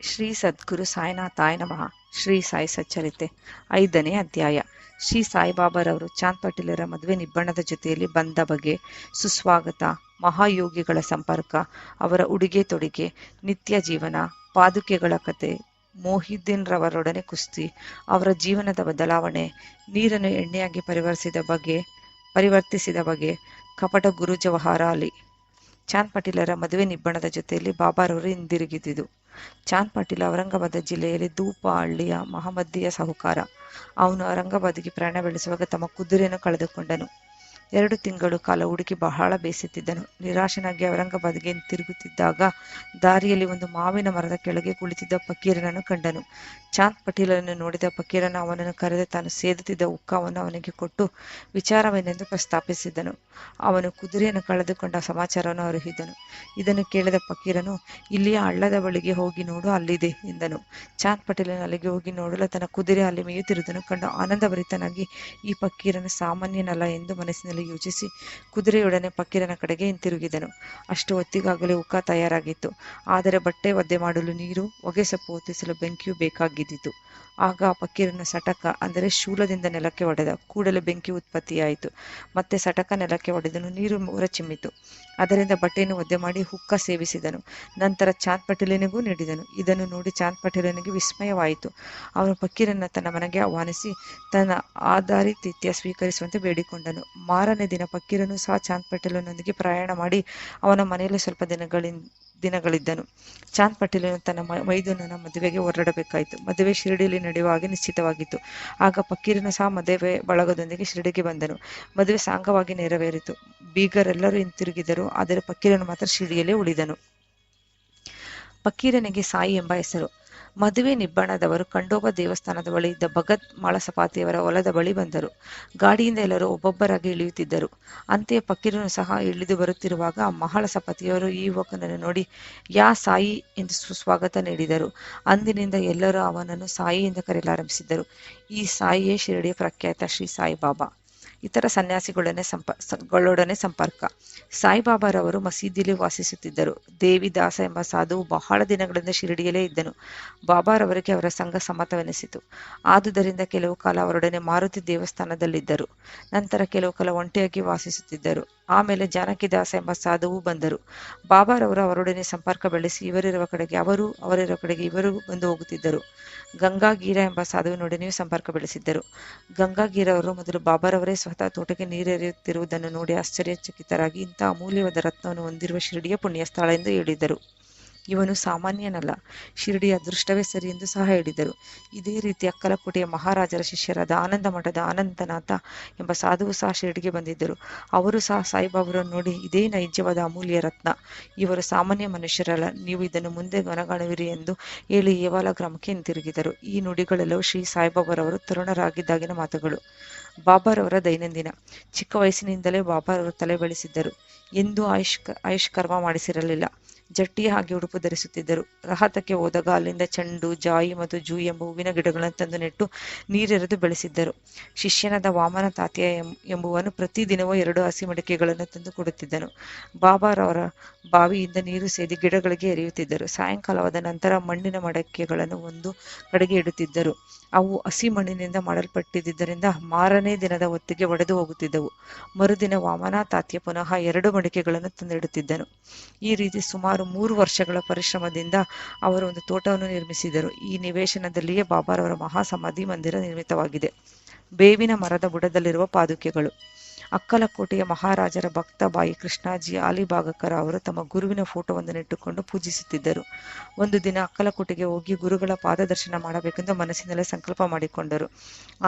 ಶ್ರೀ ಸದ್ಗುರು ಸಾಯಿನಾಥಾಯ ನಮಃ. ಶ್ರೀ ಸಾಯಿ ಸಚ್ಚರಿತೆ 5ನೇ ಅಧ್ಯಾಯ. ಶ್ರೀ ಸಾಯಿಬಾಬಾರವರು ಚಾಂದ್ ಪಾಟೀಲರ ಮದುವೆ ನಿಬ್ಬಣದ ಜೊತೆಯಲ್ಲಿ ಬಂದ ಬಗೆ, ಸುಸ್ವಾಗತ, ಮಹಾಯೋಗಿಗಳ ಸಂಪರ್ಕ, ಅವರ ಉಡುಗೆ ತೊಡುಗೆ, ನಿತ್ಯ ಜೀವನ, ಪಾದುಕೆಗಳ ಕತೆ, ಮೊಹಿದ್ದೀನ್ ರವರೊಡನೆ ಕುಸ್ತಿ, ಅವರ ಜೀವನದ ಬದಲಾವಣೆ, ನೀರನ್ನು ಎಣ್ಣೆಯಾಗಿ ಪರಿವರ್ತಿಸಿದ ಬಗೆ, ಕಪಟ ಗುರು ಜವಾಹರ ಅಲಿ. ಚಾಂದ್ ಪಾಟೀಲರ ಮದುವೆ ನಿಬ್ಬಣದ ಜೊತೆಯಲ್ಲಿ ಬಾಬಾರವರು ಹಿಂದಿರುಗಿದುದು. ಚಾಂದ್ ಪಾಟೀಲ ಔರಂಗಾಬಾದ್ ಜಿಲ್ಲೆಯಲ್ಲಿ ಧೂಪ ಹಳ್ಳಿಯ ಮಹಮ್ಮದೀಯ ಸಾಹುಕಾರ. ಅವನು ಔರಂಗಾಬಾದಿಗೆ ಪ್ರಯಾಣ ಬೆಳೆಸುವಾಗ ತಮ್ಮ ಕುದುರೆಯನ್ನು ಕಳೆದುಕೊಂಡನು. 2 ತಿಂಗಳು ಕಾಲ ಹುಡುಕಿ ಬಹಳ ಬೇಸತ್ತಿದ್ದನು. ನಿರಾಶನಾಗಿ ಔರಂಗಾಬಾದ್ಗೆ ತಿರುಗುತ್ತಿದ್ದಾಗ ದಾರಿಯಲ್ಲಿ ಒಂದು ಮಾವಿನ ಮರದ ಕೆಳಗೆ ಕುಳಿತಿದ್ದ ಫಕೀರನನ್ನು ಕಂಡನು. ಚಾಂದ್ ಪಾಟೀಲನನ್ನು ನೋಡಿದ ಫಕೀರನು ಅವನನ್ನು ಕರೆದು ತಾನು ಸೇದುತ್ತಿದ್ದ ಹುಕ್ಕಾವನ್ನು ಅವನಿಗೆ ಕೊಟ್ಟು ವಿಚಾರವೇನೆಂದು ಪ್ರಸ್ತಾಪಿಸಿದನು. ಅವನು ಕುದುರೆಯನ್ನು ಕಳೆದುಕೊಂಡ ಸಮಾಚಾರವನ್ನು ಅರಿಹಿದನು. ಇದನ್ನು ಕೇಳಿದ ಫಕೀರನು, ಇಲ್ಲಿಯ ಹಳ್ಳದ ಬಳಿಗೆ ಹೋಗಿ ನೋಡು, ಅಲ್ಲಿದೆ ಎಂದನು. ಚಾಂದ್ ಪಾಟೀಲನು ಅಲ್ಲಿಗೆ ಹೋಗಿ ನೋಡಲು ತನ್ನ ಕುದುರೆ ಅಲ್ಲಿ ಮೇಯುತ್ತಿರುವುದನ್ನು ಕಂಡು ಆನಂದಭರಿತನಾಗಿ ಈ ಫಕೀರನು ಸಾಮಾನ್ಯನಲ್ಲ ಎಂದು ಮನಸ್ಸಿನಲ್ಲಿ ಯೋಚಿಸಿ ಕುದುರೆಯೊಡನೆ ಫಕೀರನ ಕಡೆಗೆ ಹಿಂತಿರುಗಿದನು. ಅಷ್ಟು ಹೊತ್ತಿಗಾಗಲೇ ಹುಕ್ಕ ತಯಾರಾಗಿತ್ತು. ಆದರೆ ಬಟ್ಟೆ ಒದ್ದೆ ಮಾಡಲು ನೀರು, ಹೊಗೆಸೊಪ್ಪು ಹೊತ್ತಿಸಲು ಬೆಂಕಿಯೂ ಬೇಕಾಗಿದ್ದಿತು. ಆಗ ಆ ಫಕೀರನು ಸಟಕ ಅಂದರೆ ಶೂಲದಿಂದ ನೆಲಕ್ಕೆ ಹೊಡೆದ. ಕೂಡಲೇ ಬೆಂಕಿ ಉತ್ಪತ್ತಿಯಾಯಿತು. ಮತ್ತೆ ಸಟಕ ನೆಲಕ್ಕೆ ಹೊಡೆದನು. ನೀರು ಹೊರಚಿಮ್ಮಿತು. ಅದರಿಂದ ಬಟ್ಟೆಯನ್ನು ಒದ್ದೆ ಮಾಡಿ ಹುಕ್ಕ ಸೇವಿಸಿದನು. ನಂತರ ಚಾಂದ್ ಪಾಟೀಲನಿಗೂ ನೀಡಿದನು. ಇದನ್ನು ನೋಡಿ ಚಾಂದ್ ಪಾಟೀಲನಿಗೆ ವಿಸ್ಮಯವಾಯಿತು. ಅವನು ಫಕೀರನ ತನ್ನ ಮನೆಗೆ ಆಹ್ವಾನಿಸಿ ತನ್ನ ಆಧಾರಿತಿಥ್ಯ ಸ್ವೀಕರಿಸುವಂತೆ ಬೇಡಿಕೊಂಡನು. ಮಾರನೇ ದಿನ ಫಕೀರನು ಸಹ ಚಾಂದ್ ಪಾಟೀಲನೊಂದಿಗೆ ಪ್ರಯಾಣ ಮಾಡಿ ಅವನ ಮನೆಯಲ್ಲಿ ಸ್ವಲ್ಪ ದಿನಗಳಿದ್ದನು. ಚಾಂದ್ ಪಾಟೀಲನು ತನ್ನ ಮೈದುನನ ಮದುವೆಗೆ ಹೊರಡಬೇಕಾಯಿತು. ಮದುವೆ ಶಿರಡಿಯಲ್ಲಿ ನಡೆಯುವ ಹಾಗೆ ನಿಶ್ಚಿತವಾಗಿತ್ತು. ಆಗ ಫಕೀರನು ಸಹ ಮದುವೆ ಬಳಗದೊಂದಿಗೆ ಶಿರಡಿಗೆ ಬಂದನು. ಮದುವೆ ಸಾಂಗವಾಗಿ ನೆರವೇರಿತು. ಬೀಗರೆಲ್ಲರೂ ಹಿಂತಿರುಗಿದರು. ಆದರೆ ಫಕೀರನು ಮಾತ್ರ ಶಿರಡಿಯಲ್ಲೇ ಉಳಿದನು. ಫಕೀರನಿಗೆ ಸಾಯಿ ಎಂಬ ಹೆಸರು. ಮದುವೆ ನಿಬ್ಬಣದವರು ಖಂಡೋಬಾ ದೇವಸ್ಥಾನದ ಬಳಿ ಇದ್ದ ಭಗತ್ ಮಾಳಸಪಾತಿಯವರ ಹೊಲದ ಬಳಿ ಬಂದರು. ಗಾಡಿಯಿಂದ ಎಲ್ಲರೂ ಒಬ್ಬೊಬ್ಬರಾಗಿ ಇಳಿಯುತ್ತಿದ್ದರು. ಅಂತೆಯೇ ಫಕೀರನು ಸಹ ಇಳಿದು ಬರುತ್ತಿರುವಾಗ ಮಾಳಸಪಾತಿಯವರು ಈ ಯುವಕನನ್ನು ನೋಡಿ ಯಾ ಸಾಯಿ ಎಂದು ಸುಸ್ವಾಗತ ನೀಡಿದರು. ಅಂದಿನಿಂದ ಎಲ್ಲರೂ ಅವನನ್ನು ಸಾಯಿ ಎಂದು ಕರೆಯಲಾರಂಭಿಸಿದರು. ಈ ಸಾಯಿಯೇ ಶಿರಡಿಯ ಪ್ರಖ್ಯಾತ ಶ್ರೀ ಸಾಯಿಬಾಬಾ. ಇತರ ಸನ್ಯಾಸಿಗಳೊಡನೆ ಸಂಪರ್ಕ. ಸಾಯಿಬಾಬಾರವರು ಮಸೀದಿಯಲ್ಲಿ ವಾಸಿಸುತ್ತಿದ್ದರು. ದೇವಿದಾಸ ಎಂಬ ಸಾಧುವು ಬಹಳ ದಿನಗಳಿಂದ ಶಿರಡಿಯಲ್ಲೇ ಇದ್ದನು. ಬಾಬಾರವರಿಗೆ ಅವರ ಸಂಘ ಸಮ್ಮತವೆನಿಸಿತು. ಆದುದರಿಂದ ಕೆಲವು ಕಾಲ ಅವರೊಡನೆ ಮಾರುತಿ ದೇವಸ್ಥಾನದಲ್ಲಿದ್ದರು. ನಂತರ ಕೆಲವು ಕಾಲ ಒಂಟಿಯಾಗಿ ವಾಸಿಸುತ್ತಿದ್ದರು. ಆಮೇಲೆ ಜಾನಕಿದಾಸ ಎಂಬ ಸಾಧುವು ಬಂದರು. ಬಾಬಾರವರು ಅವರೊಡನೆ ಸಂಪರ್ಕ ಬೆಳೆಸಿ ಇವರಿರುವ ಕಡೆಗೆ ಅವರು, ಅವರಿರುವ ಕಡೆಗೆ ಇವರು ಬಂದು ಹೋಗುತ್ತಿದ್ದರು. ಗಂಗಾಗೀರ ಎಂಬ ಸಾಧುವಿನೊಡನೆಯೂ ಸಂಪರ್ಕ ಬೆಳೆಸಿದ್ದರು. ಗಂಗಾಗೀರವರು ಮೊದಲು ಬಾಬಾರವರೇ ಸ್ವತಃ ತೋಟಕ್ಕೆ ನೀರೆರೆಯುತ್ತಿರುವುದನ್ನು ನೋಡಿ ಆಶ್ಚರ್ಯಚಕಿತರಾಗಿ ಇಂಥ ಅಮೂಲ್ಯವಾದ ರತ್ನವನ್ನು ಹೊಂದಿರುವ ಶಿರಡಿಯ ಪುಣ್ಯಸ್ಥಳ ಎಂದು ಹೇಳಿದರು. ಇವನು ಸಾಮಾನ್ಯನಲ್ಲ, ಶಿರಡಿಯ ಅದೃಷ್ಟವೇ ಸರಿ ಎಂದು ಸಹ ಹೇಳಿದರು. ಇದೇ ರೀತಿ ಅಕ್ಕಲಕೋಟೆಯ ಮಹಾರಾಜರ ಶಿಷ್ಯರಾದ ಆನಂದ ಮಠದ ಆನಂದನಾಥ ಎಂಬ ಸಾಧುವು ಸಹ ಶಿರಡಿಗೆ ಬಂದಿದ್ದರು. ಅವರು ಸಹ ಸಾಯಿಬಾಬಾರನ್ನು ನೋಡಿ ಇದೇ ನೈಜವಾದ ಅಮೂಲ್ಯ ರತ್ನ, ಇವರು ಸಾಮಾನ್ಯ ಮನುಷ್ಯರಲ್ಲ, ನೀವು ಇದನ್ನು ಮುಂದೆ ಮನಗಾಣುವಿರಿ ಎಂದು ಹೇಳಿ ಏವಾಲ ಗ್ರಾಮಕ್ಕೆ ಹಿಂತಿರುಗಿದರು. ಈ ನುಡಿಗಳೆಲ್ಲವೂ ಶ್ರೀ ಸಾಯಿಬಾಬಾರವರು ತರುಣರಾಗಿದ್ದಾಗಿನ ಮಾತುಗಳು. ಬಾಬಾರವರ ದೈನಂದಿನ. ಚಿಕ್ಕ ವಯಸ್ಸಿನಿಂದಲೇ ಬಾಬಾರವರು ತಲೆ ಬೆಳೆಸಿದ್ದರು. ಎಂದೂ ಆಯುಷ್ಕರ್ಮ ಮಾಡಿಸಿರಲಿಲ್ಲ. ಜಟ್ಟಿಯ ಹಾಗೆ ಉಡುಪು ಧರಿಸುತ್ತಿದ್ದರು. ರಹತಕ್ಕೆ ಹೋದಾಗ ಅಲ್ಲಿಂದ ಚೆಂಡು, ಜಾಯಿ ಮತ್ತು ಜೂಯಿ ಎಂಬ ಹೂವಿನ ಗಿಡಗಳನ್ನು ತಂದು ನೆಟ್ಟು ನೀರೆರೆದು ಬೆಳೆಸಿದ್ದರು. ಶಿಷ್ಯನಾದ ವಾಮನ ತಾತ್ಯ ಎಂಬುವನು ಪ್ರತಿದಿನವೂ 2 ಹಸಿ ಮಡಿಕೆಗಳನ್ನು ತಂದು ಕೊಡುತ್ತಿದ್ದನು. ಬಾಬಾರವರ ಬಾವಿಯಿಂದ ನೀರು ಸೇದಿ ಗಿಡಗಳಿಗೆ ಎರೆಯುತ್ತಿದ್ದರು. ಸಾಯಂಕಾಲವಾದ ನಂತರ ಮಣ್ಣಿನ ಮಡಕೆಗಳನ್ನು ಒಂದು ಕಡೆಗೆ ಇಡುತ್ತಿದ್ದರು. ಅವು ಹಸಿ ಮಣ್ಣಿನಿಂದ ಮಾಡಲ್ಪಟ್ಟಿದ್ದರಿಂದ ಮಾರನೇ ದಿನದ ಹೊತ್ತಿಗೆ ಒಡೆದು ಹೋಗುತ್ತಿದ್ದವು. ಮರುದಿನ ವಾಮನ ತಾತ್ಯ ಪುನಃ 2 ಮಡಿಕೆಗಳನ್ನು ತಂದಿಡುತ್ತಿದ್ದನು. ಈ ರೀತಿ ಸುಮಾರು 3 ವರ್ಷಗಳ ಪರಿಶ್ರಮದಿಂದ ಅವರು ಒಂದು ತೋಟವನ್ನು ನಿರ್ಮಿಸಿದರು. ಈ ನಿವೇಶನದಲ್ಲಿಯೇ ಬಾಬಾರವರ ಮಹಾಸಮಾಧಿ ಮಂದಿರ ನಿರ್ಮಿತವಾಗಿದೆ. ಬೇವಿನ ಮರದ ಬುಡದಲ್ಲಿರುವ ಪಾದುಕೆಗಳು. ಅಕ್ಕಲಕೋಟೆಯ ಮಹಾರಾಜರ ಭಕ್ತ ಬಾಯಿ ಕೃಷ್ಣಾಜಿ ಅಲಿಭಾಗಕರ ಅವರು ತಮ್ಮ ಗುರುವಿನ ಫೋಟೋವೊಂದನ್ನು ಇಟ್ಟುಕೊಂಡು ಪೂಜಿಸುತ್ತಿದ್ದರು. ಒಂದು ದಿನ ಅಕ್ಕಲಕೋಟೆಗೆ ಹೋಗಿ ಗುರುಗಳ ಪಾದದರ್ಶನ ಮಾಡಬೇಕೆಂದು ಮನಸ್ಸಿನಲ್ಲೇ ಸಂಕಲ್ಪ ಮಾಡಿಕೊಂಡರು.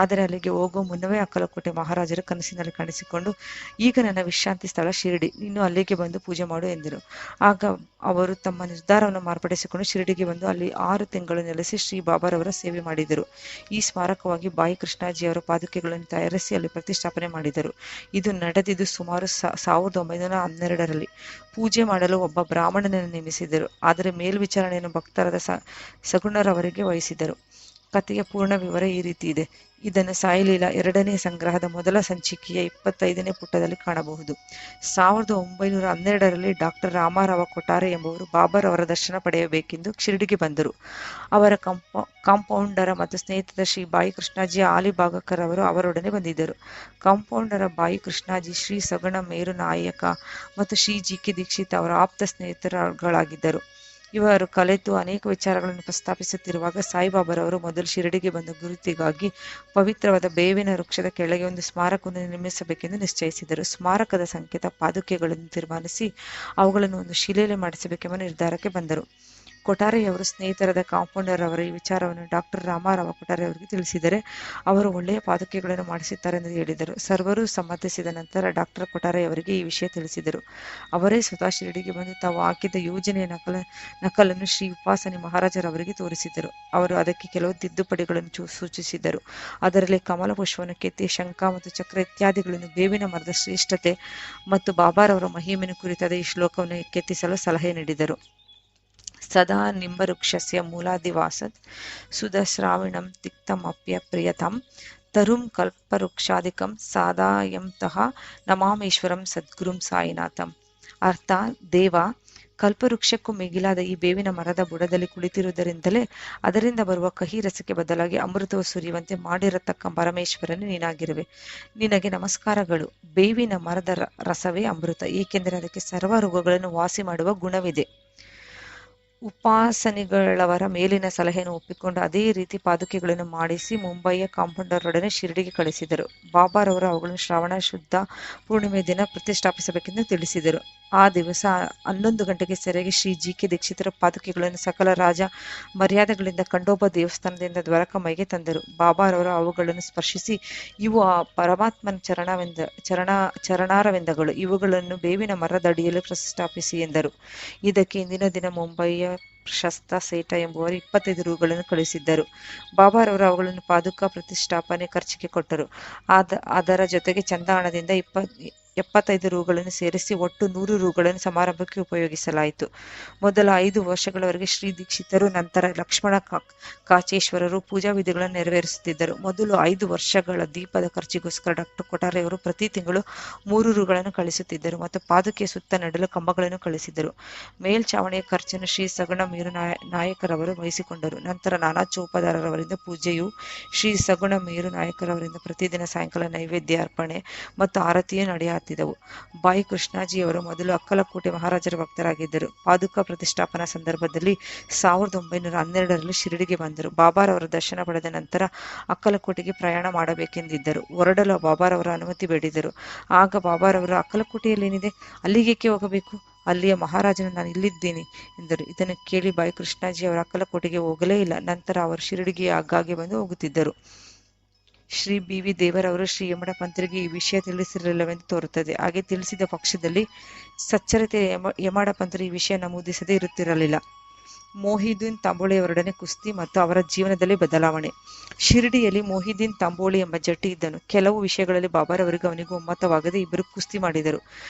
ಆದರೆ ಅಲ್ಲಿಗೆ ಹೋಗುವ ಮುನ್ನವೇ ಅಕ್ಕಲಕೋಟೆ ಮಹಾರಾಜರು ಕನಸಿನಲ್ಲಿ ಕಾಣಿಸಿಕೊಂಡು, ಈಗ ನನ್ನ ವಿಶ್ರಾಂತಿ ಸ್ಥಳ ಶಿರಡಿ, ನೀನು ಅಲ್ಲಿಗೆ ಬಂದು ಪೂಜೆ ಮಾಡು ಎಂದರು. ಆಗ ಅವರು ತಮ್ಮ ನಿರ್ಧಾರವನ್ನು ಮಾರ್ಪಡಿಸಿಕೊಂಡು ಶಿರಡಿಗೆ ಬಂದು ಅಲ್ಲಿ 6 ತಿಂಗಳು ನೆಲೆಸಿ ಶ್ರೀ ಬಾಬಾರವರ ಸೇವೆ ಮಾಡಿದರು. ಈ ಸ್ಮಾರಕವಾಗಿ ಬಾಯಿ ಕೃಷ್ಣಾಜಿಯವರ ಪಾದುಕೆಗಳನ್ನು ತಯಾರಿಸಿ ಅಲ್ಲಿ ಪ್ರತಿಷ್ಠಾಪನೆ ಮಾಡಿದರು. ಇದು ನಡೆದಿದ್ದು ಸುಮಾರು 1912ರಲ್ಲಿ. ಪೂಜೆ ಮಾಡಲು ಒಬ್ಬ ಬ್ರಾಹ್ಮಣನನ್ನು ನೇಮಿಸಿದರು. ಆದರೆ ಮೇಲ್ವಿಚಾರಣೆಯನ್ನು ಭಕ್ತರಾದ ಸಗುಣರವರಿಗೆ ವಹಿಸಿದರು. ಕಥೆಯ ಪೂರ್ಣ ವಿವರ ಈ ರೀತಿ ಇದೆ. ಇದನ್ನು ಸಾಯಿಲೀಲಾ 2ನೇ ಸಂಗ್ರಹದ ಮೊದಲ ಸಂಚಿಕೆಯ 25ನೇ ಪುಟದಲ್ಲಿ ಕಾಣಬಹುದು. 1912ರಲ್ಲಿ ಡಾಕ್ಟರ್ ರಾಮರಾವ ಕೊಠಾರೆ ಎಂಬುವರು ಬಾಬರ್ ಅವರ ದರ್ಶನ ಪಡೆಯಬೇಕೆಂದು ಶಿರಡಿಗೆ ಬಂದರು. ಅವರ ಕಾಂಪೌಂಡರ ಮತ್ತು ಸ್ನೇಹಿತರಾದ ಶ್ರೀ ಬಾಯಿ ಕೃಷ್ಣಾಜಿ ಆಲಿಬಾಗಕರ್ ಅವರು ಅವರೊಡನೆ ಬಂದಿದ್ದರು. ಕಾಂಪೌಂಡರ ಬಾಯಿ ಕೃಷ್ಣಾಜಿ ಶ್ರೀ ಸಗುಣ ಮೇರು ನಾಯಕ ಮತ್ತು ಶ್ರೀ ಜಿ.ಕೆ. ದೀಕ್ಷಿತ್ ಅವರ ಆಪ್ತ ಸ್ನೇಹಿತರುಗಳಾಗಿದ್ದರು. ಇವರು ಕಲೆತು ಅನೇಕ ವಿಚಾರಗಳನ್ನು ಪ್ರಸ್ತಾಪಿಸುತ್ತಿರುವಾಗ ಸಾಯಿಬಾಬಾರವರು ಮೊದಲು ಶಿರಡಿಗೆ ಬಂದ ಗುರುತಿಗಾಗಿ ಪವಿತ್ರವಾದ ಬೇವಿನ ವೃಕ್ಷದ ಕೆಳಗೆ ಒಂದು ಸ್ಮಾರಕವನ್ನು ನಿರ್ಮಿಸಬೇಕೆಂದು ನಿಶ್ಚಯಿಸಿದರು. ಸ್ಮಾರಕದ ಸಂಕೇತ ಪಾದುಕೆಗಳನ್ನು ತೀರ್ಮಾನಿಸಿ ಅವುಗಳನ್ನು ಒಂದು ಶಿಲೆಯಲ್ಲಿ ಮಾಡಿಸಬೇಕೆಂಬ ನಿರ್ಧಾರಕ್ಕೆ ಬಂದರು. ಕೊಠಾರೆಯವರು ಸ್ನೇಹಿತರಾದ ಕಾಂಪೌಂಡರ್ ಅವರ ಈ ವಿಚಾರವನ್ನು ಡಾಕ್ಟರ್ ರಾಮರಾವ ಕೊಠಾರೆ ಅವರಿಗೆ ತಿಳಿಸಿದರೆ ಅವರು ಒಳ್ಳೆಯ ಪಾದುಕೆಗಳನ್ನು ಮಾಡಿಸುತ್ತಾರೆಂದು ಹೇಳಿದರು. ಸರ್ವರೂ ಸಮ್ಮತಿಸಿದ ನಂತರ ಡಾಕ್ಟರ್ ಕೊಠಾರೆಯವರಿಗೆ ಈ ವಿಷಯ ತಿಳಿಸಿದರು. ಅವರೇ ಸ್ವತಃ ಶಿರಡಿಗೆ ಬಂದು ತಾವು ಹಾಕಿದ್ದ ಯೋಜನೆಯ ನಕಲನ್ನು ಶ್ರೀ ಉಪಾಸನಿ ಮಹಾರಾಜರವರಿಗೆ ತೋರಿಸಿದರು. ಅವರು ಅದಕ್ಕೆ ಕೆಲವು ತಿದ್ದುಪಡಿಗಳನ್ನು ಸೂಚಿಸಿದರು. ಅದರಲ್ಲಿ ಕಮಲ ಪುಷ್ಪವನ್ನು ಕೆತ್ತಿ ಶಂಖ ಮತ್ತು ಚಕ್ರ ಇತ್ಯಾದಿಗಳನ್ನು, ಬೇವಿನ ಮರದ ಶ್ರೇಷ್ಠತೆ ಮತ್ತು ಬಾಬಾರವರ ಮಹಿಮೆಯನ್ನು ಕುರಿತಾದ ಈ ಶ್ಲೋಕವನ್ನು ಕೆತ್ತಿಸಲು ಸಲಹೆ ನೀಡಿದರು. ಸದಾ ನಿಂಬವೃಕ್ಷಸ್ಯ ಮೂಲಾದಿವಾಸದ್ ಸುಧಶ್ರಾವಣಂ ತಿಕ್ತಮಪ್ಯಪ್ರಿಯತಾಂ ತರುಂ ಕಲ್ಪವೃಕ್ಷಾದಿಕಂ ಸಾದಾಯಂತಹ ನಮಾಮೇಶ್ವರಂ ಸದ್ಗುರುಂ ಸಾಯಿನಾಥಂ. ಅರ್ಥ: ದೇವ, ಕಲ್ಪವೃಕ್ಷಕ್ಕೂ ಮಿಗಿಲಾದ ಈ ಬೇವಿನ ಮರದ ಬುಡದಲ್ಲಿ ಕುಳಿತಿರುವುದರಿಂದಲೇ ಅದರಿಂದ ಬರುವ ಕಹಿ ರಸಕ್ಕೆ ಬದಲಾಗಿ ಅಮೃತವು ಸುರಿಯುವಂತೆ ಮಾಡಿರತಕ್ಕ ಪರಮೇಶ್ವರನೇ ನೀನಾಗಿರುವೆ. ನಿನಗೆ ನಮಸ್ಕಾರಗಳು. ಬೇವಿನ ಮರದ ರಸವೇ ಅಮೃತ, ಏಕೆಂದರೆ ಅದಕ್ಕೆ ಸರ್ವ ರೋಗಗಳನ್ನು ವಾಸಿ ಮಾಡುವ ಗುಣವಿದೆ. ಉಪಾಸನಿಗಳವರ ಮೇಲಿನ ಸಲಹೆಯನ್ನು ಒಪ್ಪಿಕೊಂಡು ಅದೇ ರೀತಿ ಪಾದುಕೆಗಳನ್ನು ಮಾಡಿಸಿ ಮುಂಬಯಿಯ ಕಾಂಪೌಂಡರೊಡನೆ ಶಿರಡಿಗೆ ಕಳಿಸಿದರು. ಬಾಬಾರವರು ಅವುಗಳನ್ನು ಶ್ರಾವಣ ಶುದ್ಧ ಪೂರ್ಣಿಮೆ ದಿನ ಪ್ರತಿಷ್ಠಾಪಿಸಬೇಕೆಂದು ತಿಳಿಸಿದರು. ಆ ದಿವಸ 11 ಗಂಟೆಗೆ ಸರಿಯಾಗಿ ಶ್ರೀ ಜಿ.ಕೆ. ದೀಕ್ಷಿತರ ಪಾದುಕೆಗಳನ್ನು ಸಕಲ ರಾಜ ಮರ್ಯಾದೆಗಳಿಂದ ಖಂಡೋಬಾ ದೇವಸ್ಥಾನದಿಂದ ದ್ವಾರಕಾಮೈಗೆ ತಂದರು. ಬಾಬಾರವರು ಅವುಗಳನ್ನು ಸ್ಪರ್ಶಿಸಿ, ಇವು ಆ ಪರಮಾತ್ಮನ ಚರಣಾರವಿಂದಗಳು, ಇವುಗಳನ್ನು ಬೇವಿನ ಮರದ ಅಡಿಯಲ್ಲಿ ಪ್ರತಿಷ್ಠಾಪಿಸಿ ಎಂದರು. ಇದಕ್ಕೆ ಇಂದಿನ ದಿನ ಮುಂಬಯಿಯ ಪ್ರಶಸ್ತ ಸೇಠ ಎಂಬುವರು 25 ರೂಗಳನ್ನು ಕಳಿಸಿದ್ದರು. ಬಾಬಾರವರು ಅವುಗಳನ್ನು ಪಾದುಕಾ ಪ್ರತಿಷ್ಠಾಪನೆ ಖರ್ಚಿಗೆ ಕೊಟ್ಟರು. ಅದರ ಜೊತೆಗೆ ಚಂದಾಹಣದಿಂದ 75 ರೂಗಳನ್ನು ಸೇರಿಸಿ ಒಟ್ಟು 100 ರೂಗಳನ್ನು ಸಮಾರಂಭಕ್ಕೆ ಉಪಯೋಗಿಸಲಾಯಿತು. ಮೊದಲ 5 ವರ್ಷಗಳವರೆಗೆ ಶ್ರೀ ದೀಕ್ಷಿತರು, ನಂತರ ಲಕ್ಷ್ಮಣ ಕಾಚೇಶ್ವರರು ಪೂಜಾ ವಿಧಿಗಳನ್ನು ನೆರವೇರಿಸುತ್ತಿದ್ದರು. ಮೊದಲು 5 ವರ್ಷಗಳ ದೀಪದ ಖರ್ಚಿಗೋಸ್ಕರ ಡಾಕ್ಟರ್ ಕೊಠಾರೆಯವರು ಪ್ರತಿ ತಿಂಗಳು 3 ರೂಗಳನ್ನು ಕಳಿಸುತ್ತಿದ್ದರು ಮತ್ತು ಪಾದುಕೆಯ ಸುತ್ತ ನೆಡಲು ಕಂಬಗಳನ್ನು ಕಳಿಸಿದರು. ಮೇಲ್ಛಾವಣಿಯ ಖರ್ಚನ್ನು ಶ್ರೀ ಸಗುಣ ಮೇರು ನಾಯಕರವರು ವಹಿಸಿಕೊಂಡರು. ನಂತರ ನಾನಾ ಚೌಪದಾರರವರಿಂದ ಪೂಜೆಯು, ಶ್ರೀ ಸಗುಣ ಮೇರು ನಾಯಕರವರಿಂದ ಪ್ರತಿದಿನ ಸಾಯಂಕಾಲ ನೈವೇದ್ಯ ಅರ್ಪಣೆ ಮತ್ತು ಆರತಿಯು ನಡೆಯುತ್ತಿದ್ದವು. ಬಾಯಿ ಕೃಷ್ಣಾಜಿಯವರು ಮೊದಲು ಅಕ್ಕಲಕೋಟೆ ಮಹಾರಾಜರ ಭಕ್ತರಾಗಿದ್ದರು. ಪಾದುಕಾ ಪ್ರತಿಷ್ಠಾಪನಾ ಸಂದರ್ಭದಲ್ಲಿ 1912ರಲ್ಲಿ ಶಿರಡಿಗೆ ಬಂದರು. ಬಾಬಾರವರ ದರ್ಶನ ಪಡೆದ ನಂತರ ಅಕ್ಕಲಕೋಟೆಗೆ ಪ್ರಯಾಣ ಮಾಡಬೇಕೆಂದಿದ್ದರು. ಹೊರಡಲು ಬಾಬಾರವರ ಅನುಮತಿ ಬೇಡಿದರು. ಆಗ ಬಾಬಾರವರು, ಅಕ್ಕಲಕೋಟೆಯಲ್ಲೇನಿದೆ, ಅಲ್ಲಿಗೇಕೆ ಹೋಗಬೇಕು? ಅಲ್ಲಿಯ ಮಹಾರಾಜನು ನಾನು ಇಲ್ಲಿದ್ದೇನೆ ಎಂದರು. ಇದನ್ನು ಕೇಳಿ ಬಾಯಿ ಕೃಷ್ಣಾಜಿ ಅವರು ಅಕ್ಕಲಕೋಟೆಗೆ ಹೋಗಲೇ ಇಲ್ಲ. ನಂತರ ಅವರು ಶಿರಡಿಗೆ ಆಗಾಗ್ಗೆ ಬಂದು ಹೋಗುತ್ತಿದ್ದರು. ಶ್ರೀ ಬಿ. ವಿ. ದೇವರವರು ಶ್ರೀ ಯಮಡ ಪಂತರಿಗೆ ಈ ವಿಷಯ ತಿಳಿಸಿರಲಿಲ್ಲವೆಂದು ತೋರುತ್ತದೆ. ಹಾಗೆ ತಿಳಿಸಿದ ಪಕ್ಷದಲ್ಲಿ ಸಚ್ಚರಿತೆಯ ಯಮಡ ಪಂತರು ಈ ವಿಷಯ ನಮೂದಿಸದೇ ಇರುತ್ತಿರಲಿಲ್ಲ. ಮೊಹಿದ್ದೀನ್ ತಾಂಬೋಳಿಯವರೊಡನೆ ಕುಸ್ತಿ ಮತ್ತು ಅವರ ಜೀವನದಲ್ಲಿ ಬದಲಾವಣೆ. ಶಿರಡಿಯಲ್ಲಿ ಮೊಹಿದ್ದೀನ್ ತಾಂಬೋಳಿ ಎಂಬ ಜಟ್ಟಿ ಇದ್ದನು. ಕೆಲವು ವಿಷಯಗಳಲ್ಲಿ ಬಾಬಾರವರಿಗೂ ಅವನಿಗೂ ಒಮ್ಮತವಾಗದೆ ಇಬ್ಬರು ಕುಸ್ತಿ ಮಾಡಿದರು.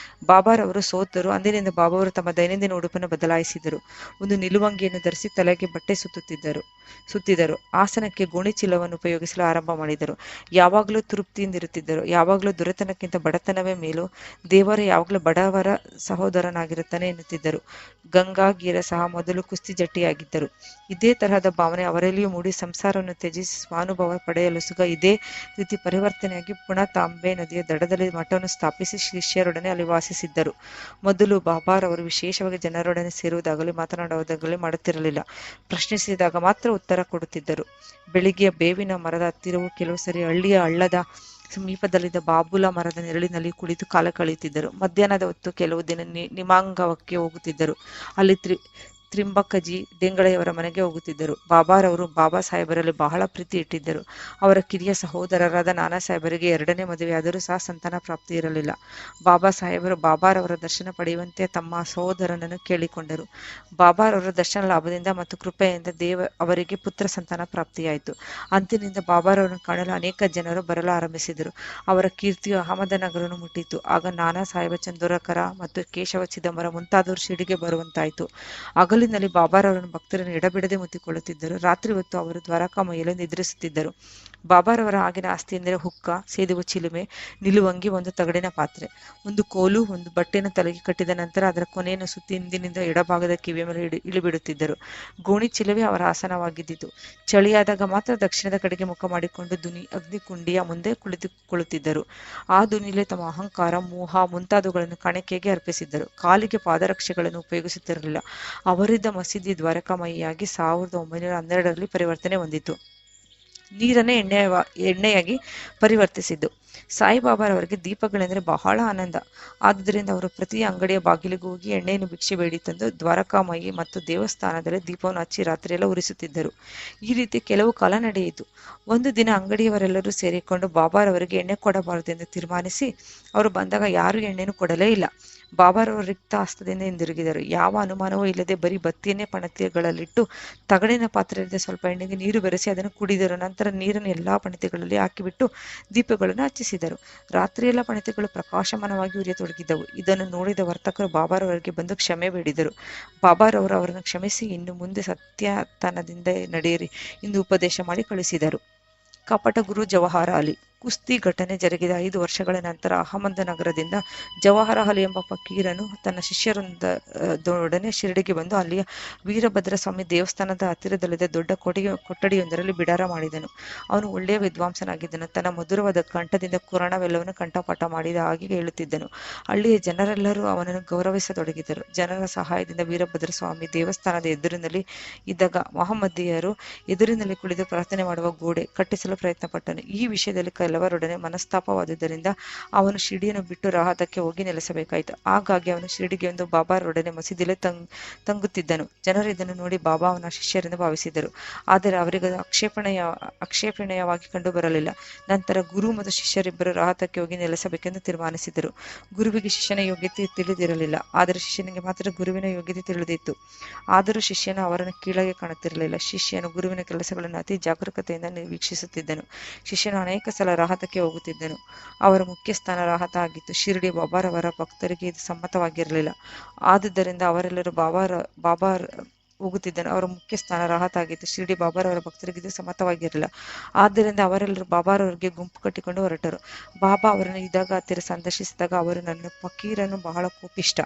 ಬಾಬಾರವರು ಸೋತರು. ಅಂದಿನಿಂದ ಬಾಬಾರವರು ತಮ್ಮ ದೈನಂದಿನ ಉಡುಪನ್ನು ಬದಲಾಯಿಸಿದರು. ಒಂದು ನಿಲುವಂಗಿಯನ್ನು ಧರಿಸಿ ತಲೆಗೆ ಬಟ್ಟೆ ಸುತ್ತಿದರು. ಆಸನಕ್ಕೆ ಗೋಣಿಚೀಲವನ್ನು ಉಪಯೋಗಿಸಲು ಆರಂಭ ಮಾಡಿದರು. ಯಾವಾಗಲೂ ತೃಪ್ತಿಯಿಂದಿರುತ್ತಿದ್ದರು. ಯಾವಾಗಲೂ ದೊರೆತನಕ್ಕಿಂತ ಬಡತನವೇ ಮೇಲು, ದೇವರು ಯಾವಾಗಲೂ ಬಡವರ ಸಹೋದರನಾಗಿರುತ್ತಾನೆ ಎನ್ನುತ್ತಿದ್ದರು. ಗಂಗಾಗೀರ ಸಹ ಮೊದಲು ಕುಸ್ತಿ ಜಟ್ಟಿಯಾಗಿದ್ದರು. ಇದೇ ತರಹದ ಭಾವನೆ ಅವರಲ್ಲಿಯೂ ಮೂಡಿ ಸಂಸಾರವನ್ನು ತ್ಯಜಿಸಿ ಸ್ವಾನುಭವ ಪಡೆಯಲು ಸುಗ ಇದೇ ರೀತಿ ಪರಿವರ್ತನೆಯಾಗಿ ಪುನಃ ತಾಂಬೆ ನದಿಯ ದಡದಲ್ಲಿ ಮಠವನ್ನು ಸ್ಥಾಪಿಸಿ ಶಿಷ್ಯರೊಡನೆ ಅಲ್ಲಿ ವಾಸಿಸಿದ್ದರು. ಮೊದಲು ಬಾಬಾರವರು ವಿಶೇಷವಾಗಿ ಜನರೊಡನೆ ಸೇರುವುದಾಗಲಿ ಮಾತನಾಡುವುದಾಗಲಿ ಮಾಡುತ್ತಿರಲಿಲ್ಲ. ಪ್ರಶ್ನಿಸಿದಾಗ ಮಾತ್ರ ಉತ್ತರ ಕೊಡುತ್ತಿದ್ದರು. ಬೆಳಿಗ್ಗೆಯ ಬೇವಿನ ಮರದ ಹತ್ತಿರವೂ ಕೆಲವು ಸರಿ ಹಳ್ಳಿಯ ಹಳ್ಳದ ಸಮೀಪದಲ್ಲಿದ್ದ ಬಾಬುಲ ಮರದ ನೆರಳಿನಲ್ಲಿ ಕುಳಿತು ಕಾಲ ಕಳೆಯುತ್ತಿದ್ದರು. ಮಧ್ಯಾಹ್ನದ ಹೊತ್ತು ಕೆಲವು ದಿನ ನಿಮಾಂಗವಕ್ಕೆ ಹೋಗುತ್ತಿದ್ದರು. ಅಲ್ಲಿ ತ್ರಿಂಬಕಜಿ ಡೆಂಗಳೆಯವರ ಮನೆಗೆ ಹೋಗುತ್ತಿದ್ದರು. ಬಾಬಾರವರು ಬಾಬಾ ಸಾಹೇಬರಲ್ಲಿ ಬಹಳ ಪ್ರೀತಿ ಇಟ್ಟಿದ್ದರು. ಅವರ ಕಿರಿಯ ಸಹೋದರರಾದ ನಾನಾ ಸಾಹೇಬರಿಗೆ 2ನೇ ಮದುವೆಯಾದರೂ ಸಹ ಸಂತಾನ ಪ್ರಾಪ್ತಿ ಇರಲಿಲ್ಲ. ಬಾಬಾ ಸಾಹೇಬರು ಬಾಬಾರವರ ದರ್ಶನ ಪಡೆಯುವಂತೆ ತಮ್ಮ ಸಹೋದರನನ್ನು ಕೇಳಿಕೊಂಡರು. ಬಾಬಾರವರ ದರ್ಶನ ಲಾಭದಿಂದ ಮತ್ತು ಕೃಪೆಯಿಂದ ಅವರಿಗೆ ಪುತ್ರ ಸಂತಾನ ಪ್ರಾಪ್ತಿಯಾಯಿತು. ಅಂದಿನಿಂದ ಬಾಬಾರವರನ್ನು ಕಾಣಲು ಅನೇಕ ಜನರು ಬರಲು ಆರಂಭಿಸಿದರು. ಅವರ ಕೀರ್ತಿಯು ಅಹಮದನಗರವನ್ನು ಮುಟ್ಟಿತು. ಆಗ ನಾನಾ ಸಾಹೇಬ ಚಂದೋರಕರ ಮತ್ತು ಕೇಶವ ಚಿದಂಬರ ಮುಂತಾದವರು ಶಿರಡಿಗೆ ಬರುವಂತಾಯಿತು. ಆಗಲೂ ಹಗಲಿನಲ್ಲಿ ಬಾಬಾರವರನ್ನು ಭಕ್ತರನ್ನು ಎಡಬಿಡದೆ ಮುತ್ತಿಕೊಳ್ಳುತ್ತಿದ್ದರು. ರಾತ್ರಿ ಹೊತ್ತು ಅವರು ದ್ವಾರಕಾಮೈಯಲ್ಲಿ ನಿದ್ರಿಸುತ್ತಿದ್ದರು. ಬಾಬಾರವರ ಆಗಿನ ಆಸ್ತಿ ಎಂದರೆ ಹುಕ್ಕ, ಸೇದುವ ಚಿಲುಮೆ, ನಿಲುವಂಗಿ, ಒಂದು ತಗಡಿನ ಪಾತ್ರೆ, ಒಂದು ಕೋಲು, ಒಂದು ಬಟ್ಟೆಯನ್ನು ತಲೆಗೆ ಕಟ್ಟಿದ ನಂತರ ಅದರ ಕೊನೆಯನ್ನು ಸುತ್ತಿ ಹಿಂದಿನಿಂದ ಎಡಭಾಗದ ಕಿವಿಯ ಮೇಲೆ ಇಳಿಬಿಡುತ್ತಿದ್ದರು. ಗೋಣಿ ಚಿಲುವೆ ಅವರ ಆಸನವಾಗಿದ್ದಿತು. ಚಳಿಯಾದಾಗ ಮಾತ್ರ ದಕ್ಷಿಣದ ಕಡೆಗೆ ಮುಖ ಮಾಡಿಕೊಂಡು ಅಗ್ನಿಕುಂಡಿಯ ಮುಂದೆ ಕುಳಿತುಕೊಳ್ಳುತ್ತಿದ್ದರು. ಆ ದುನಿಯಲ್ಲಿ ತಮ್ಮ ಅಹಂಕಾರ, ಮೋಹ ಮುಂತಾದವುಗಳನ್ನು ಕಾಣಿಕೆಗೆ ಅರ್ಪಿಸಿದ್ದರು. ಕಾಲಿಗೆ ಪಾದರಕ್ಷೆಗಳನ್ನು ಉಪಯೋಗಿಸುತ್ತಿರಲಿಲ್ಲ. ಅವರಿದ್ದ ಮಸೀದಿ ದ್ವಾರಕಾಮಯಿಯಾಗಿ 1912ರಲ್ಲಿ ಪರಿವರ್ತನೆ ಹೊಂದಿತು. ನೀರನ್ನೇ ಎಣ್ಣೆಯಾಗಿ ಪರಿವರ್ತಿಸಿದ್ದು. ಸಾಯಿಬಾಬಾರವರಿಗೆ ದೀಪಗಳೆಂದರೆ ಬಹಳ ಆನಂದ. ಆದುದರಿಂದ ಅವರು ಪ್ರತಿ ಅಂಗಡಿಯ ಬಾಗಿಲಿಗೂ ಹೋಗಿ ಎಣ್ಣೆಯನ್ನು ಭಿಕ್ಷೆ ಬೇಡಿ ತಂದು ದ್ವಾರಕಾಮಯಿ ಮತ್ತು ದೇವಸ್ಥಾನದಲ್ಲಿ ದೀಪವನ್ನು ಹಚ್ಚಿ ರಾತ್ರಿಯೆಲ್ಲ ಉರಿಸುತ್ತಿದ್ದರು. ಈ ರೀತಿ ಕೆಲವು ಕಾಲ ನಡೆಯಿತು. ಒಂದು ದಿನ ಅಂಗಡಿಯವರೆಲ್ಲರೂ ಸೇರಿಕೊಂಡು ಬಾಬಾರವರಿಗೆ ಎಣ್ಣೆ ಕೊಡಬಾರದೆಂದು ತೀರ್ಮಾನಿಸಿ ಅವರು ಬಂದಾಗ ಯಾರೂ ಎಣ್ಣೆಯನ್ನು ಕೊಡಲೇ ಇಲ್ಲ. ಬಾಬಾರವರು ರಿಕ್ತ ಹಸ್ತದಿಂದ ಹಿಂದಿರುಗಿದರು. ಯಾವ ಅನುಮಾನವೂ ಇಲ್ಲದೆ ಬರೀ ಬತ್ತಿಯನ್ನೇ ಪಣತಿಗಳಲ್ಲಿಟ್ಟು ತಗಡಿನ ಪಾತ್ರೆಯಲ್ಲಿ ಸ್ವಲ್ಪ ಎಣ್ಣೆಗೆ ನೀರು ಬೆರೆಸಿ ಅದನ್ನು ಕುಡಿದರು. ನಂತರ ನೀರನ್ನು ಎಲ್ಲಾ ಪಣತಿಗಳಲ್ಲಿ ಹಾಕಿಬಿಟ್ಟು ದೀಪಗಳನ್ನು ಹಚ್ಚಿಸಿದರು. ರಾತ್ರಿಯೆಲ್ಲ ಪಣತಿಗಳು ಪ್ರಕಾಶಮಾನವಾಗಿ ಉರಿಯತೊಡಗಿದ್ದವು. ಇದನ್ನು ನೋಡಿದ ವರ್ತಕರು ಬಾಬಾರವರಿಗೆ ಬಂದು ಕ್ಷಮೆ ಬೇಡಿದರು. ಬಾಬಾರವರು ಅವರನ್ನು ಕ್ಷಮಿಸಿ ಇನ್ನು ಮುಂದೆ ಸತ್ಯತನದಿಂದ ನಡೆಯಿರಿ ಎಂದು ಉಪದೇಶ ಮಾಡಿ ಕಳಿಸಿದರು. ಕಪಟ ಗುರು ಜವಾಹರ ಅಲಿ. ಕುಸ್ತಿ ಘಟನೆ ಜರುಗಿದ 5 ವರ್ಷಗಳ ನಂತರ ಅಹಮದನಗರದಿಂದ ಜವಾಹರ ಅಲಿ ಎಂಬ ಫಕೀರನು ತನ್ನ ಶಿಷ್ಯರೊಂದೊಡನೆ ಶಿರಡಿಗೆ ಬಂದು ಅಲ್ಲಿಯ ವೀರಭದ್ರ ಸ್ವಾಮಿ ದೇವಸ್ಥಾನದ ಹತ್ತಿರದಲ್ಲಿದ್ದ ದೊಡ್ಡ ಕೊಠಡಿಯೊಂದರಲ್ಲಿ ಬಿಡಾರ ಮಾಡಿದನು. ಅವನು ಒಳ್ಳೆಯ ವಿದ್ವಾಂಸನಾಗಿದ್ದನು. ತನ್ನ ಮಧುರವಾದ ಕಂಠದಿಂದ ಕುರಾಣವೆಲ್ಲವನ್ನು ಕಂಠಪಾಠ ಮಾಡಿದ ಹಾಗೆ ಹೇಳುತ್ತಿದ್ದನು. ಹಳ್ಳಿಯ ಜನರೆಲ್ಲರೂ ಅವನನ್ನು ಗೌರವಿಸತೊಡಗಿದರು. ಜನರ ಸಹಾಯದಿಂದ ವೀರಭದ್ರ ಸ್ವಾಮಿ ದೇವಸ್ಥಾನದ ಎದುರಿನಲ್ಲಿ ಇದ್ದಾಗ ಮಹಮ್ಮದೀಯರು ಎದುರಿನಲ್ಲಿ ಕುಳಿತು ಪ್ರಾರ್ಥನೆ ಮಾಡುವ ಗೋಡೆ ಕಟ್ಟಿಸಲು ಪ್ರಯತ್ನಪಟ್ಟನು. ಈ ವಿಷಯದಲ್ಲಿ ಕೆಲವರೊಡನೆ ಮನಸ್ತಾಪವಾದುದರಿಂದ ಅವನು ಶಿರಡಿಯನ್ನು ಬಿಟ್ಟು ರಾಹತಕ್ಕೆ ಹೋಗಿ ನೆಲೆಸಬೇಕಾಯಿತು. ಹಾಗಾಗಿ ಅವನು ಶಿರಡಿಗೆ ಒಂದು ಬಾಬಾರೊಡನೆ ಮಸೀದಿಯಲ್ಲಿ ತಂಗುತ್ತಿದ್ದನು. ಜನರು ಇದನ್ನು ನೋಡಿ ಬಾಬಾ ಅವನ ಶಿಷ್ಯರೆಂದು ಭಾವಿಸಿದರು. ಆದರೆ ಅವರಿಗೆ ಆಕ್ಷೇಪಣೀಯವಾಗಿ ಕಂಡು ಬರಲಿಲ್ಲ. ನಂತರ ಗುರು ಮತ್ತು ಶಿಷ್ಯರಿಬ್ಬರು ರಾಹತಕ್ಕೆ ಹೋಗಿ ನೆಲೆಸಬೇಕೆಂದು ತೀರ್ಮಾನಿಸಿದರು. ಗುರುವಿಗೆ ಶಿಷ್ಯನ ಯೋಗ್ಯತೆ ತಿಳಿದಿರಲಿಲ್ಲ, ಆದರೆ ಶಿಷ್ಯನಿಗೆ ಮಾತ್ರ ಗುರುವಿನ ಯೋಗ್ಯತೆ ತಿಳಿದಿತ್ತು. ಆದರೂ ಶಿಷ್ಯನು ಅವರನ್ನು ಕೀಳಾಗಿ ಕಾಣುತ್ತಿರಲಿಲ್ಲ. ಶಿಷ್ಯನು ಗುರುವಿನ ಕೆಲಸಗಳನ್ನು ಅತಿ ಜಾಗರೂಕತೆಯಿಂದ ವೀಕ್ಷಿಸುತ್ತಿದ್ದನು. ಶಿಷ್ಯನು ಅನೇಕ ಸಲ ರಾಹತಕ್ಕೆ ಹೋಗುತ್ತಿದ್ದನು. ಅವರ ಮುಖ್ಯ ಸ್ಥಾನ ರಾಹತ ಆಗಿತ್ತು. ಶಿರಡಿ ಬಾಬಾರವರ ಭಕ್ತರಿಗೆ ಇದು ಸಮ್ಮತವಾಗಿರಲಿಲ್ಲ. ಆದುದರಿಂದ ಅವರೆಲ್ಲರೂ ಬಾಬಾರ ಹೋಗುತ್ತಿದ್ದನು. ಅವರ ಮುಖ್ಯ ಸ್ಥಾನ ರಾಹತ ಆಗಿತ್ತು. ಶಿರಡಿ ಬಾಬಾರವರ ಭಕ್ತರಿಗೆ ಇದು ಸಮ್ಮತವಾಗಿರಲಿಲ್ಲ. ಆದ್ದರಿಂದ ಅವರೆಲ್ಲರೂ ಬಾಬಾರವರಿಗೆ ಗುಂಪು ಕಟ್ಟಿಕೊಂಡು ಹೊರಟರು. ಬಾಬಾ ಅವರನ್ನು ಇದಾಗ ಹತ್ತಿರ ಸಂದರ್ಶಿಸಿದಾಗ ಅವರು ನನ್ನ ಫಕೀರನು ಬಹಳ ಕೋಪಿಷ್ಟ.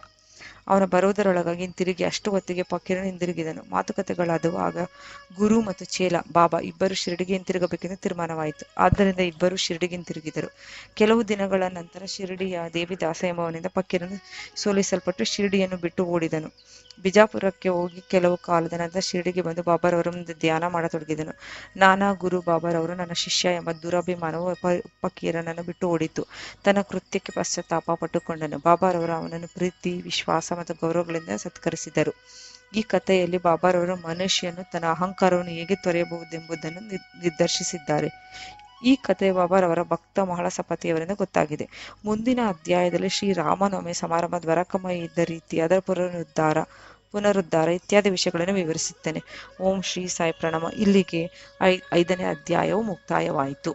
ಅವನು ಬರುವುದರೊಳಗಾಗಿ ಹಿಂತಿರುಗಿ ಅಷ್ಟು ಹೊತ್ತಿಗೆ ಫಕೀರನು ಹಿಂದಿರುಗಿದನು. ಮಾತುಕತೆಗಳಾದವು. ಆಗ ಗುರು ಮತ್ತು ಚೇಲ ಬಾಬಾ ಇಬ್ಬರು ಶಿರಡಿಗೆ ಹಿಂತಿರುಗಬೇಕೆಂದು ತೀರ್ಮಾನವಾಯಿತು. ಆದ್ದರಿಂದ ಇಬ್ಬರು ಶಿರಡಿಗೆ ಹಿಂತಿರುಗಿದರು. ಕೆಲವು ದಿನಗಳ ನಂತರ ಶಿರಡಿಯ ದೇವಿದಾಸ ಎಂಬವನಿಂದ ಫಕೀರನು ಸೋಲಿಸಲ್ಪಟ್ಟು ಶಿರಡಿಯನ್ನು ಬಿಟ್ಟು ಓಡಿದನು. ಬಿಜಾಪುರಕ್ಕೆ ಹೋಗಿ ಕೆಲವು ಕಾಲದ ನಂತರ ಶಿರಡಿಗೆ ಬಂದು ಬಾಬಾರವರ ಮುಂದೆ ಧ್ಯಾನ ಮಾಡತೊಡಗಿದನು. ನಾನಾ ಗುರು ಬಾಬಾರವರು ನನ್ನ ಶಿಷ್ಯ ಎಂಬ ದುರಭಿಮಾನವು ಫಕೀರನನ್ನು ಬಿಟ್ಟು ಓಡಿತು. ತನ್ನ ಕೃತ್ಯಕ್ಕೆ ಪಶ್ಚಾತ್ತಾಪ ಪಟ್ಟುಕೊಂಡನು. ಬಾಬಾರವರು ಅವನನ್ನು ಪ್ರೀತಿ, ವಿಶ್ವಾಸ ಮತ್ತು ಗೌರವಗಳಿಂದ ಸತ್ಕರಿಸಿದರು. ಈ ಕಥೆಯಲ್ಲಿ ಬಾಬಾರವರು ಮನುಷ್ಯನು ತನ್ನ ಅಹಂಕಾರವನ್ನು ಹೇಗೆ ತೊರೆಯಬಹುದೆಂಬುದನ್ನು ನಿರ್ದರ್ಶಿಸಿದ್ದಾರೆ. ಈ ಕಥೆ ಬಾಬಾರವರ ಭಕ್ತ ಮಹಳಸಪತಿಯವರಿಂದ ಗೊತ್ತಾಗಿದೆ. ಮುಂದಿನ ಅಧ್ಯಾಯದಲ್ಲಿ ಶ್ರೀರಾಮನವಮಿ ಸಮಾರಂಭ, ದ್ವಾರಕಾಮಯಿ ಇದ್ದ ರೀತಿ, ಅದರ ಪುನರುದ್ಧಾರ ಇತ್ಯಾದಿ ವಿಷಯಗಳನ್ನು ವಿವರಿಸುತ್ತೇನೆ. ಓಂ ಶ್ರೀ ಸಾಯಿ ಪ್ರಣಾಮ. ಇಲ್ಲಿಗೆ 5ನೇ ಅಧ್ಯಾಯವು ಮುಕ್ತಾಯವಾಯಿತು.